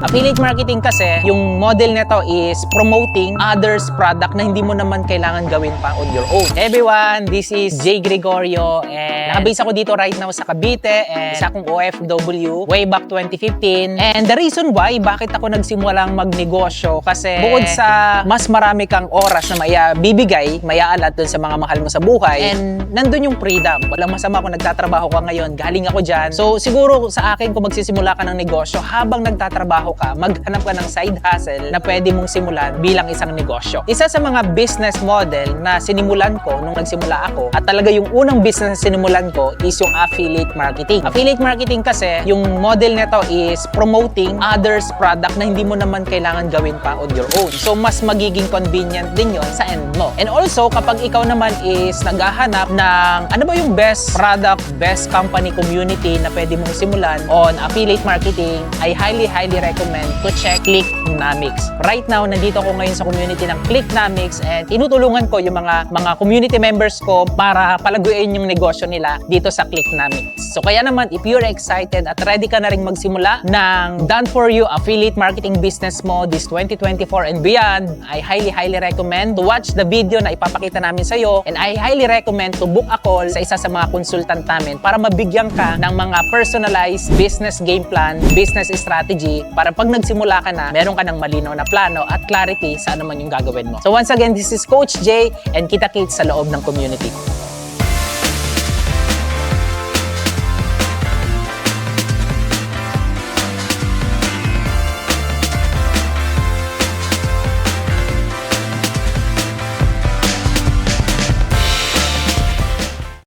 Affiliate marketing kasi, yung model nito is promoting others product na hindi mo naman kailangan gawin pa on your own. Hey everyone, this is Jay Gregorio and nakabase ako dito right now sa Cavite and isa akong OFW way back 2015. And the reason why, bakit ako nagsimulang magnegosyo kasi bukod sa mas marami kang oras na bibigay, aalat dun sa mga mahal mo sa buhay and nandun yung freedom. Walang masama kung nagtatrabaho ka ngayon, galing ako dyan. So siguro sa akin kung magsisimula ka ng negosyo, habang nagtatrabaho ka, maghanap ka ng side hustle na pwede mong simulan bilang isang negosyo. Isa sa mga business model na sinimulan ko nung nagsimula ako at talaga yung unang business na sinimulan ko is yung affiliate marketing. Affiliate marketing kasi, yung model nito is promoting others product na hindi mo naman kailangan gawin pa on your own. So mas magiging convenient din yon sa end mo. And also, kapag ikaw naman is naghahanap ng ano ba yung best product, best company community na pwede mong simulan on affiliate marketing, I highly recommend to check Clicknomics. Right now, nandito ako ngayon sa community ng Clicknomics and tinutulungan ko yung mga community members ko para palaguin yung negosyo nila dito sa Clicknomics. So kaya naman, if you're excited at ready ka na rin magsimula ng done for you affiliate marketing business mo this 2024 and beyond, I highly recommend to watch the video na ipapakita namin sa'yo and I highly recommend to book a call sa isa sa mga consultant namin para mabigyan ka ng mga personalized business game plan, business strategy para pag nagsimula ka na, meron ka ng malinaw na plano at clarity sa ano man yung gagawin mo. So once again, this is Coach Jay and kita-kits sa loob ng community.